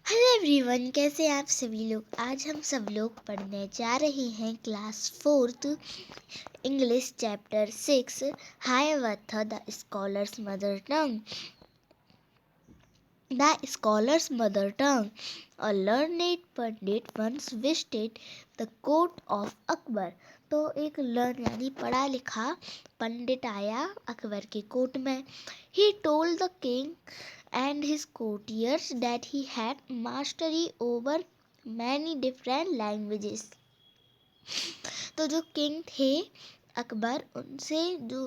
Hello everyone, कैसे हैं आप सभी लोग। आज हम सब लोग पढ़ने जा रहे हैं क्लास 4th इंग्लिश चैप्टर 6 हायवथ the scholar's mother tongue. The scholar's mother tongue. A learned pandit once visited the court of Akbar. तो एक लर्न यानी पढ़ा लिखा पंडित आया अकबर के कोर्ट में। He told the king and his courtiers that he had mastery over many different languages. तो जो किंग थे अकबर, उनसे जो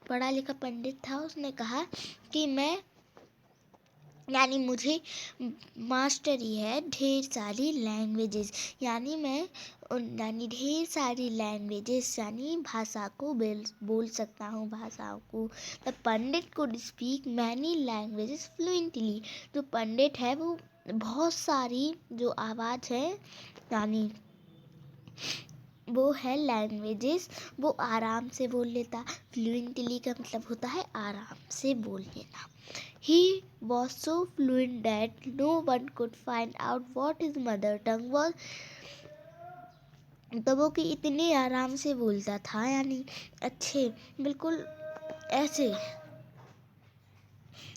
पढ़ा लिखा पंडित था उसने कहा कि मैं यानी मुझे मास्टरी है ढेर सारी लैंग्वेजेस, यानी मैं यानी ढेर सारी लैंग्वेजेस यानी भाषा को बोल सकता हूँ भाषाओं को। The Pandit could speak many languages fluently. जो पंडित है वो बहुत सारी जो आवाज़ है यानी वो है लैंग्वेजेस, वो आराम से बोल लेता। फ्लुएंटली का मतलब होता है आराम से बोल लेना। He was so fluent that no one could find out what his mother tongue was. तो वो कि इतने आराम से बोलता था यानी अच्छे बिल्कुल ऐसे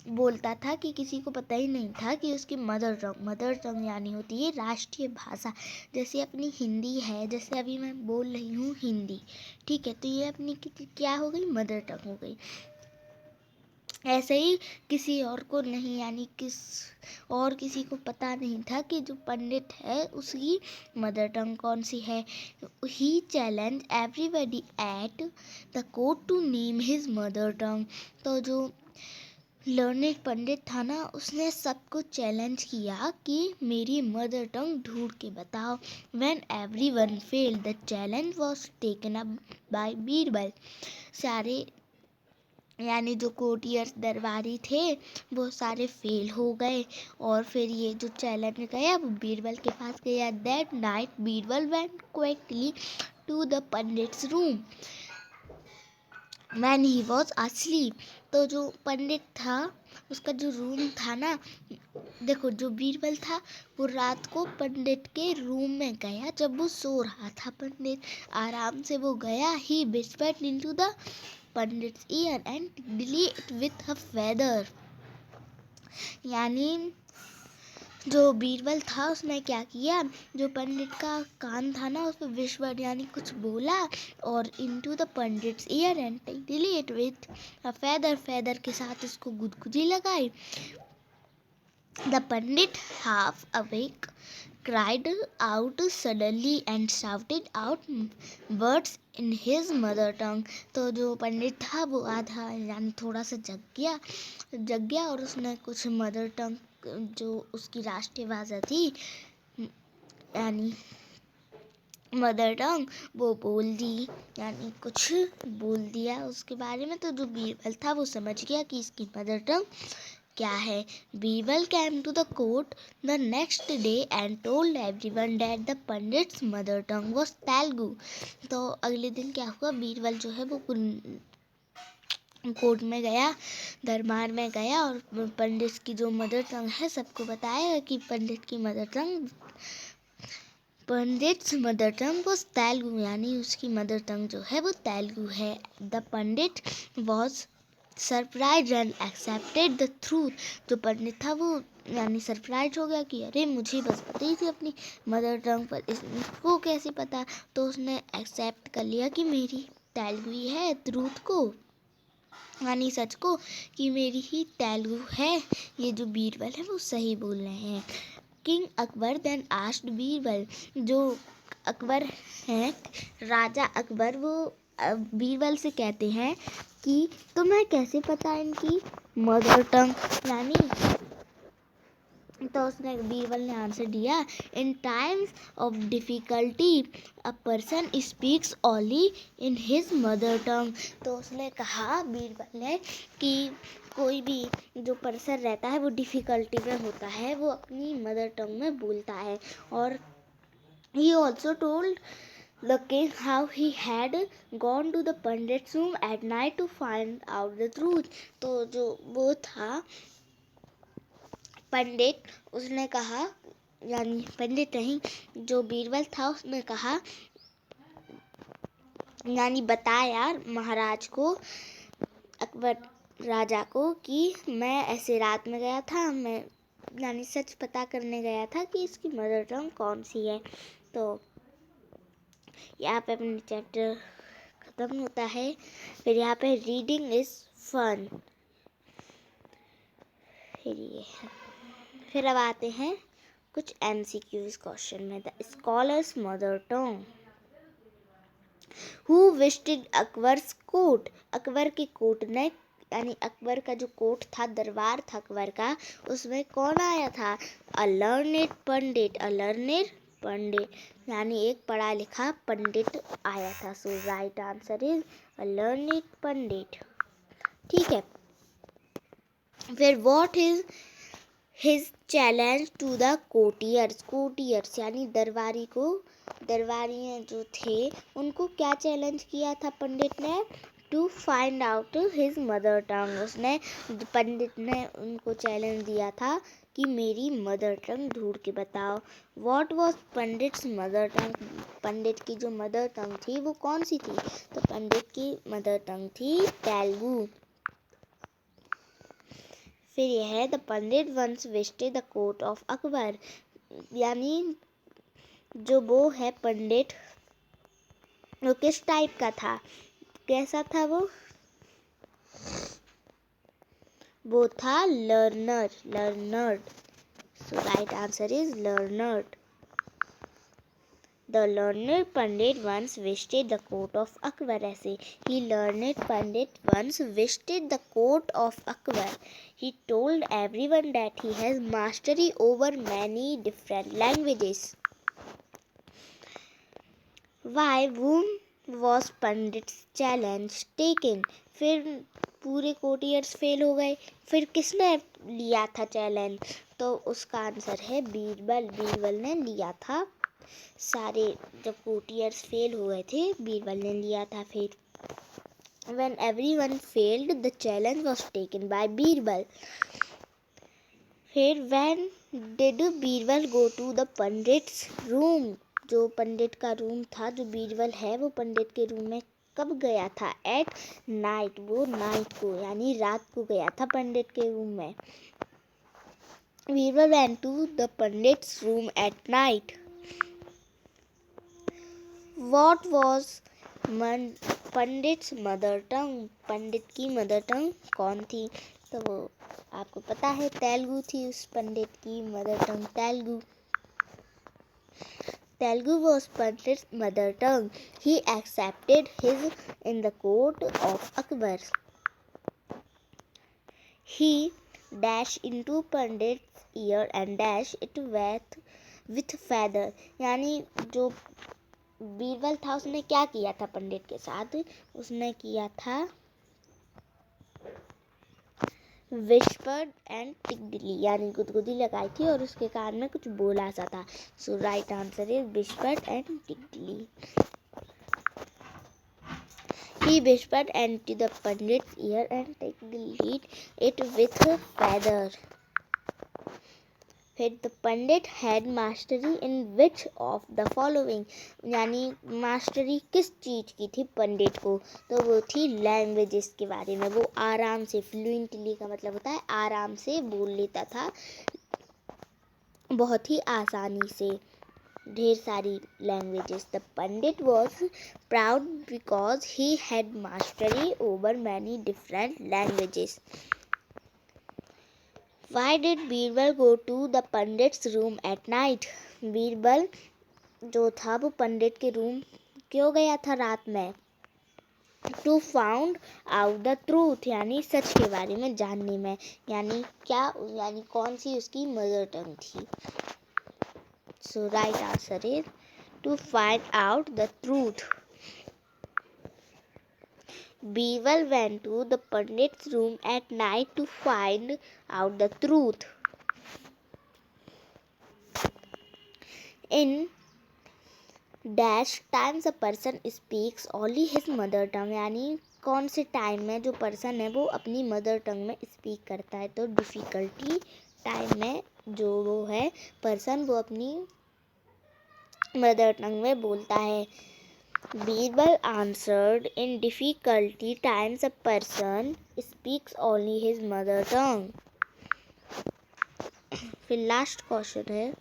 बोलता था कि किसी को पता ही नहीं था कि उसकी मदर टंग यानी होती है राष्ट्रीय भाषा। जैसे अपनी हिंदी है, जैसे अभी मैं बोल रही हूँ हिंदी, ठीक है, तो ये अपनी क्या हो गई, मदर टंग हो गई। ऐसे ही किसी और को नहीं यानी किसी को पता नहीं था कि जो पंडित है उसकी मदर टंग कौन सी है। He challenge everybody at the court to name his mother tongue. तो जो लर्नेड पंडित था ना, उसने सबको चैलेंज किया कि मेरी मदर टंग ढूंढ के बताओ। When everyone failed the challenge was taken up by Birbal. सारे यानी जो कोर्टियर्स दरबारी थे वो सारे फेल हो गए और फिर ये जो चैलेंज गया वो बीरबल के पास गया। That night Birbal went quickly to the pandit's room when he was asleep। तो जो पंडित था उसका जो रूम था ना, देखो जो बीरबल था वो रात को पंडित के रूम में गया जब वो सो रहा था। पंडित आराम से वो गया। ही whispered into the pandits ear and tickled it with a feather. यानी जो बीरबल था उसने क्या किया, जो पंडित का कान था ना उस पर विस्पर यानी कुछ बोला और into the pandit's ear and tickled it with a feather. Feather के साथ उसको गुदगुदी लगाई। The pandit half awake cried out suddenly and shouted out words in his mother tongue। तो जो पंडित था वो आधा यानी थोड़ा सा जग गया और उसने कुछ मदर टंग जो उसकी राष्ट्रीय भाषा थी यानी मदर टंग वो बोल दी, यानी कुछ बोल दिया उसके बारे में। तो जो बीरबल था वो समझ गया कि इसकी मदर टंग क्या है। Birbal came to the court the next day and told everyone that the pandits mother tongue was Telugu. तो अगले दिन क्या हुआ, बीरबल जो है वो कोर्ट में गया, दरबार में गया और पंडित की जो मदर टंग है सबको बताया कि पंडित्स मदर टंग वो तेलुगु यानी उसकी मदर टंग जो है वो तेलुगु है। The pandit was surprise and accepted the truth. जो पंडित था वो यानी सरप्राइज हो गया कि अरे मुझे बस पता ही थी अपनी मदर टंग पर, इसको कैसे पता। तो उसने एक्सेप्ट कर लिया कि मेरी तेलुगु ही है, ट्रूथ को यानी सच को कि मेरी ही तेलुगु है। ये जो बीरबल है वो सही बोल रहे हैं। King Akbar then asked Birbal. जो अकबर हैं राजा अकबर, वो बीरबल से कहते हैं कि तुम्हें कैसे पता इनकी मदर टंग यानी। तो उसने बीरबल ने आंसर दिया, in times of difficulty a person speaks only in his mother tongue. तो उसने कहा बीरबल ने कि कोई भी जो पर्सन रहता है वो डिफ़िकल्टी में होता है वो अपनी मदर टंग में बोलता है। और he also told the king how he had gone to the pandit's room at night to find out the truth। तो जो वो था पंडित, उसने कहा यानी पंडित नहीं, जो बीरबल था उसने कहा, यानी बताया महाराज को, अकबर राजा को, कि मैं ऐसे रात में गया था, मैं यानी सच पता करने गया था कि इसकी मदर टंग कौन सी है। तो यहाँ पे अपना चैप्टर खत्म होता है। फिर यहाँ पे रीडिंग इज फन। फिर अब आते हैं कुछ MCQs क्वेश्चन में। The scholar's mother tongue. Who visited Akbar's court. Akbar के कोर्ट ने, यानी अकबर का जो कोर्ट था, दरबार था अकबर का, उसमें कौन आया था? अ लर्नेड पंडित। अ लर्नेड पंडित, यानी एक पढ़ा लिखा पंडित आया था। So right answer is a learned pandit. ठीक है। फिर what is his challenge to the courtiers. Courtiers यानी दरबारी को, दरबारी जो थे उनको क्या चैलेंज किया था पंडित ने? To find out his mother tongue. उसने, पंडित ने उनको चैलेंज दिया था कि मेरी मदर टंग ढूंढ के बताओ। What was pandit's mother tongue. Pandit की जो मदर टंग थी वो कौन सी थी? तो पंडित की मदर टंग थी तेलुगु। फिर यह है the pandit once visited the court of Akbar, यानी जो वो है पंडित, वो किस टाइप का था? कैसा था वो? वो था learner, learned. So right answer is learned. The learned Pandit once visited the court of Akbar. ऐसे he learned Pandit once visited the court of Akbar. He told everyone that he has mastery over many different languages. Why whom was Pandit's challenge taken? फिर पूरे courtiers fail हो गए, फिर किसने लिया था challenge? तो उसका आंसर है बीरबल। बीरबल ने लिया था। सारे जब कोटियर्स फेल हो गए थे, बीरबल ने लिया था। फिर when everyone failed, the challenge was taken by Birbal. फिर when did Birbal go to the pandit's room. जो पंडित का रूम था, जो बीरबल है, वो पंडित के रूम में कब गया था? At night. वो नाइट को, यानी रात को गया था पंडित के रूम में। Birbal went to the pandit's room at night. What was pandit's mother tongue. Pandit की मदर टंग कौन थी? तो वो आपको पता है, तेलुगु थी। उस पंडित की mother tongue Telugu. Telugu was Pandit's mother tongue. He accepted his in the court of Akbar. He dashed into Pandit's ear and dashed it with feather. यानी जो बीरबल था, उसने क्या किया था पंडित के साथ? उसने किया था विस्पर्ड एंड टिकली, यानी गुदगुदी लगाई थी और उसके कान में कुछ बोला सा था। So right answer is whispered and tickled. He whispered into the pandit's ear and tickled it with a feather. फिर the Pandit had mastery in which of the following, यानी मास्टरी किस चीज की थी पंडित को? तो वो थी लैंग्वेजेस के बारे में। वो आराम से, फ्लुएंटली का मतलब होता है आराम से बोल लेता था, बहुत ही आसानी से, ढेर सारी languages. The pandit was proud because he had mastery over many different languages. Why did Birbal go to the pandit's room at night? Birbal जो था वो पंडित के रूम क्यों गया था रात में? To found out the truth, यानी सच के बारे में जानने में। यानी क्या, यानी कौन सी उसकी मदर टंग थी? So right answer is to find out the truth. Birbal went to the pandit's room at night to find out the truth. In dash times a person speaks only his mother tongue, यानी कौन से time में जो person है वो अपनी mother tongue में speak करता है? तो डिफ़िकल्टी टाइम में जो वो है पर्सन वो अपनी मदर टंग में बोलता है। Birbal answered, in difficulty times a person speaks only his mother टंग। फिर लास्ट क्वेश्चन है,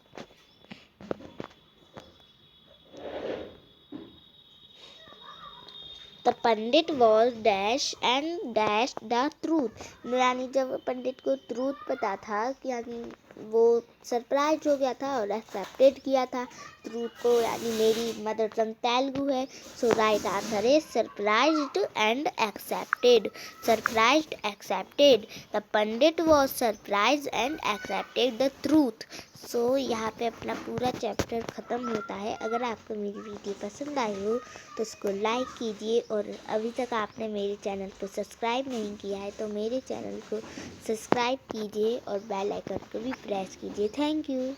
the pandit was dash and dash the truth. यानी जब पंडित को ट्रूथ पता था कि यानी वो सरप्राइज हो गया था और एक्सेप्टेड किया था ट्रूथ को, यानी मेरी मदर टंग तेलुगु है। So right answer is surprised and accepted. Surprised accepted, the pandit was surprise and accepted the truth. So यहाँ पे अपना पूरा चैप्टर ख़त्म होता है। अगर आपको मेरी वीडियो पसंद आई हो तो उसको लाइक कीजिए, और अभी तक आपने मेरे चैनल को सब्सक्राइब नहीं किया है तो मेरे चैनल को सब्सक्राइब कीजिए और बेल आइकन को भी प्रेस कीजिए। Thank you.